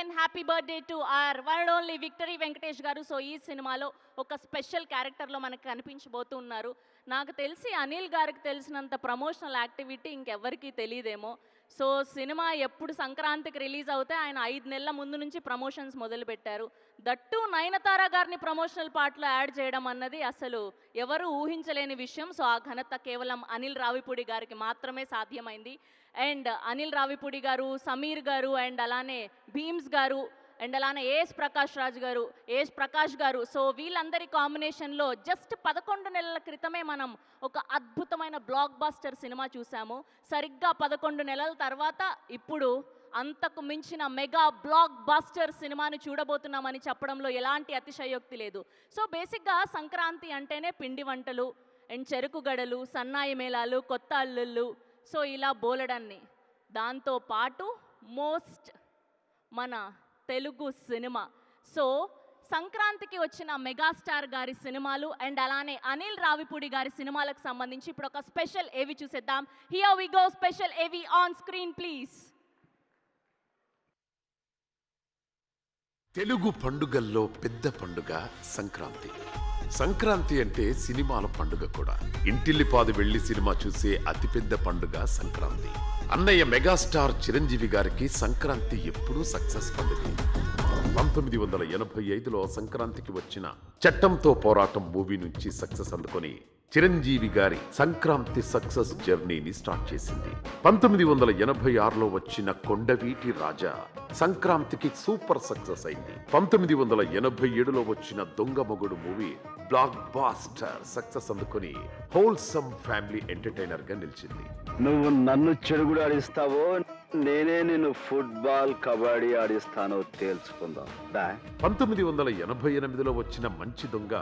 And happy birthday to our one and only Victory Venkatesh garu. So ఈ సినిమాలో ఒక స్పెషల్ క్యారెక్టర్లో మనకు కనిపించబోతున్నారు. నాకు తెలిసి అనిల్ గారికి తెలిసినంత ప్రమోషనల్ యాక్టివిటీ ఇంకెవ్వరికీ తెలియదేమో. సో సినిమా ఎప్పుడు సంక్రాంతికి రిలీజ్ అవుతే ఆయన 5 నెలల ముందు నుంచి ప్రమోషన్స్ మొదలుపెట్టారు. దట్టు నయనతార గారిని ప్రమోషనల్ పార్ట్లో యాడ్ చేయడం అన్నది అసలు ఎవరు ఊహించలేని విషయం. సో ఆ ఘనత కేవలం అనిల్ రావిపూడి గారికి మాత్రమే సాధ్యమైంది. అండ్ అనిల్ రావిపూడి గారు, సమీర్ గారు, అండ్ అలానే భీమ్స్ గారు, అండ్ అలానే ఏఎస్ ప్రకాష్ గారు. సో వీళ్ళందరి కాంబినేషన్లో జస్ట్ 11 నెలల క్రితమే మనం ఒక అద్భుతమైన బ్లాక్ బాస్టర్ సినిమా చూసాము. సరిగ్గా 11 నెలల తర్వాత ఇప్పుడు అంతకు మించిన మెగా బ్లాక్ బాస్టర్ సినిమాని చూడబోతున్నామని చెప్పడంలో ఎలాంటి అతిశయోక్తి లేదు. సో బేసిక్గా సంక్రాంతి అంటేనే పిండి వంటలు అండ్ చెరుకు గడలు, సన్నాయి మేళాలు, కొత్త అల్లుళ్ళు, సో ఇలా బోలెడన్ని. దాంతో పాటు మోస్ట్ మన తెలుగు సినిమా. సో సంక్రాంతికి వచ్చిన మెగాస్టార్ గారి సినిమాలు అండ్ అలానే అనిల్ రావిపూడి గారి సినిమాలకు సంబంధించి ఇప్పుడు ఒక స్పెషల్ ఏవి చూసేద్దాం. హియర్ వి గో, స్పెషల్ ఏవి ఆన్ స్క్రీన్ ప్లీజ్. తెలుగు పండుగల్లో పెద్ద పండుగ సంక్రాంతి. సంక్రాంతి అంటే సినిమాల పండుగ కూడా. ఇంటిల్లిపాది వెళ్లి సినిమా చూసే అతిపెద్ద పండుగ సంక్రాంతి. అన్నయ్య మెగాస్టార్ చిరంజీవి గారికి సంక్రాంతి ఎప్పుడూ సక్సెస్ పండుగ. 1985లో సంక్రాంతికి వచ్చిన చట్టంతో పోరాటం మూవీ నుంచి సక్సెస్ అందుకొని చిరంజీవి గారి సంక్రాంతి సక్సెస్ జర్నీని స్టార్ట్ చేసింది. 1986లో వచ్చిన కొండవీటి రాజా సంక్రాంతికి సూపర్ సక్సెస్ అయింది. 1987లో వచ్చిన దొంగ మొగుడు మూవీ బ్లాక్ బాస్టర్ సక్సెస్ అందుకొని హోల్సమ్ ఫ్యామిలీ ఎంటర్టైనర్ గా నిలిచింది. నువ్వు నన్ను చెడుగుడు ఆడిస్తావో, నేనే నిన్ను ఫుట్బాల్ కబడ్డీ ఆడిస్తానో తేల్చుకుందాం. 1988లో వచ్చిన మంచి దొంగ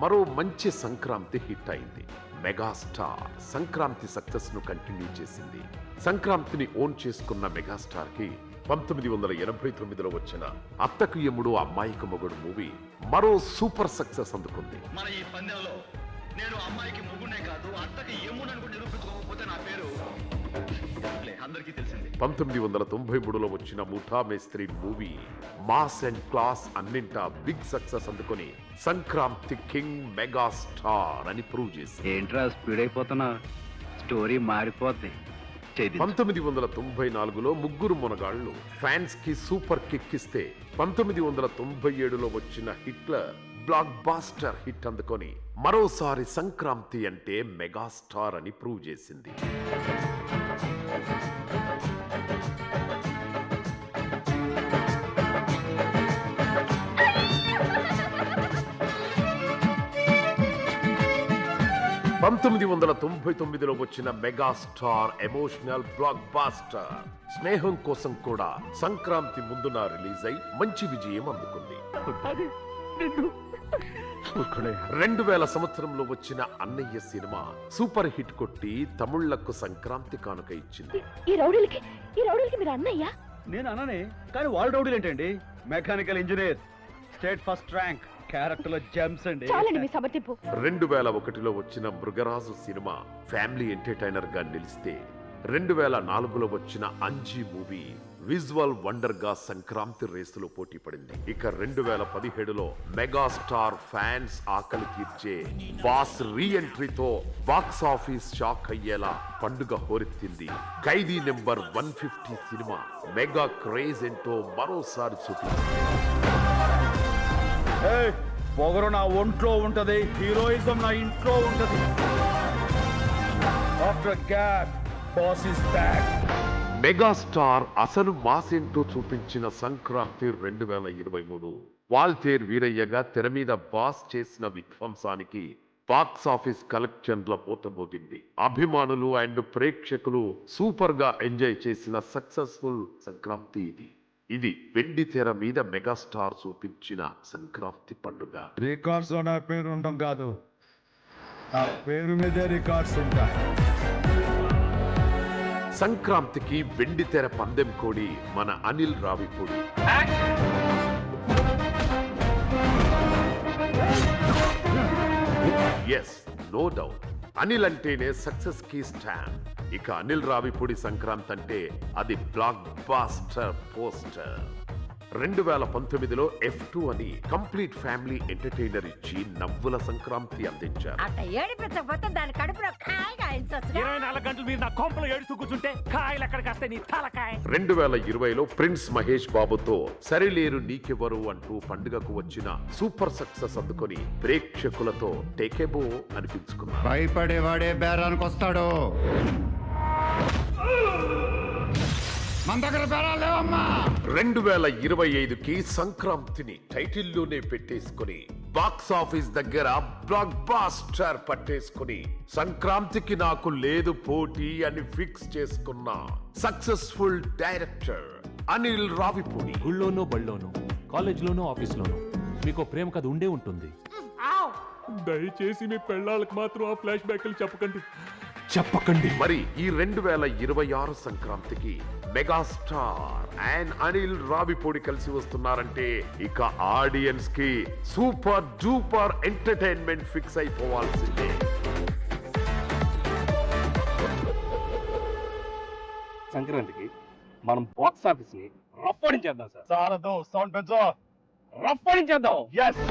మరో మంచి సంక్రాంతి హిట్ అయింది. మెగాస్టార్ సంక్రాంతి సక్సెస్ ను కంటిన్యూ చేసింది. సంక్రాంతిని ఓన్ చేసుకున్న మెగాస్టార్ కి 1989లో వచ్చిన అత్తకు యముడు అమ్మాయికి మొగుడు మూవీ మరో సూపర్ సక్సెస్ అందుకుంది. మన ఈ పందెంలో నేను అమ్మాయికి మొగుడే కాదు, అత్తకి యమునని కూడా నిరూపించుకోకపోతే నా పేరు అందరికీ తెలిసింది. 1993లో వచ్చిన ముఠా మేస్త్రి మూవీ మాస్ అండ్ క్లాస్ అన్నింటా బిగ్ సక్సెస్ అందుకొని సంక్రాంతి కింగ్ మెగాస్టార్ అని ప్రూవ్ చేసింది. ఏంట్రా స్పీడ్ అయిపోతున్నా, స్టోరీ మారిపోద్ది. 1994లో ముగ్గురు మునగాళ్లు ఫ్యాన్స్ కి సూపర్ కిక్ ఇస్తే 1997లో వచ్చిన హిట్లర్ బ్లాక్ బాస్టర్ హిట్ అందుకొని మరోసారి సంక్రాంతి అంటే మెగాస్టార్ అని ప్రూవ్ చేసింది. పంతొమ్మిది 1999లో వచ్చిన మెగాస్టార్ ఎమోషనల్ బ్లాక్ బాస్టర్ స్నేహం కోసం కూడా సంక్రాంతి ముందున రిలీజ్ అయి మంచి విజయం అందుకుంది. 2000 సంవత్సరంలో వచ్చిన అన్నయ్య సినిమా సూపర్ హిట్ కొట్టి తమిళ్లకు సంక్రాంతి కానుక ఇచ్చింది. ఈ రౌడీలకి మీరు అన్నయ్య? నేను అననే, కానీ వాళ్ళ రౌడీలు ఏంటండి? Mechanical engineer, state first rank, character లో జెమ్స్ అండి. 2001లో వచ్చిన మృగరాజు సినిమా ఫ్యామిలీ ఎంటర్టైనర్ గా నిలిస్తే 2004లో వచ్చిన అంజీ మూవీ విజువల్ వండర్ గా సంక్రాంతి రేసులో పోటీ పడింది. ఇక 2017లో మెగాస్టార్ ఫ్యాన్స్ ఆకలి తీర్చే బాస్ రీ ఎంట్రీతో బాక్స్ ఆఫీస్ షాక్ అయ్యేలా పండుగ హోరెత్తింది. ఖైదీ నెంబర్ 150 సినిమా మెగా క్రేజ్ ఏంటో మరోసారి చూపించింది. పొగరు నా ఒంట్లో ఉంటది, హీరోయిజం నా ఇంట్లో ఉంటది. After gap boss is back. Megastar అసలు మాసేంటో చూపించిన సంక్రాంతి 2023 వాల్తేర్ వీరయ్యగా తెర మీద బాస్ చేసిన విధ్వంసానికి బాక్స్ ఆఫీస్ కలెక్షన్ల పోతమోగింది. అభిమానులు అండ్ ప్రేక్షకులు సూపర్ గా ఎంజాయ్ చేసిన సక్సెస్ఫుల్ సంక్రాంతి ఇది వెండి తెర మీద మెగాస్టార్ చూపించిన సంక్రాంతి పండుగ. రికార్డ్స్ నా పేరు ఉండడం కాదు, నా పేరు మీద రికార్డ్స్ ఉంటాయి. సంక్రాంతికి వెండి తెర పందెం కోడి మన Anil Ravipudi. Yes, no doubt, Anil అంటేనే సక్సెస్ కి స్టాంప్. ఇక అనిల్ రావిపూడి సంక్రాంతి అంటే అది బ్లాక్ బాస్టర్ పోస్టర్. 2019లో F2 అని కంప్లీట్ ఫ్యామిలీ ఎంటర్టైనర్ ఇచ్చి నవ్వుల సంక్రాంతి అందించారు. అట్ట ఏడిపించకపోతే దాని కడుపులో కాయగా 24 గంటలు మీరు నా కొంపలో ఏడుస్తూ కూర్చుంటే కాయలు ఎక్కడికి వస్తాయి నీ తలకాయ. 2020లో ప్రిన్స్ మహేష్ బాబుతో సరిలేరు నీకెవరు అంటూ పండుగకు వచ్చిన సూపర్ సక్సెస్ అందుకొని ప్రేక్షకులతో టేకెబో అనిపించుకున్నారు. భయపడేవాడే బేరానికి వస్తాడు. మన దగ్గర బేరాలు లేవమ్మా. 2025కి సంక్రాంతిని టైటిల్లోనే పెట్టేసుకుని బాక్స్ ఆఫీస్ దగ్గర బ్లాక్ బాస్టర్ పట్టేసుకుని సంక్రాంతికి నాకు లేదు పోటీ అని ఫిక్స్ చేసుకున్న సక్సెస్ఫుల్ డైరెక్టర్ అనిల్ రావిపూడి. గుళ్ళోనో బళ్ళోనో కాలేజ్లోనో ఆఫీస్లోనో మీకు ప్రేమ కథ ఉండే ఉంటుంది. దయచేసి మీ పెళ్ళాళ్ళకి మాత్రం ఆ ఫ్లాష్ బ్యాక్లు చెప్పకండి. మరి ఈ 2026 సంక్రాంతికి మెగాస్టార్ అండ్ అనిల్ రావిపూడి కలిసి వస్తున్నారంటే ఇక ఆడియన్స్ కి సూపర్ డూపర్ ఎంటర్టైన్మెంట్ ఫిక్స్ అయిపోవాల్సిందే. సంక్రాంతికి మనం బాక్స్ ఆఫీస్ ని రప్పడించేద్దాం సార్. సౌండ్ పెంచో. రప్పడించేద్దాం. ఎస్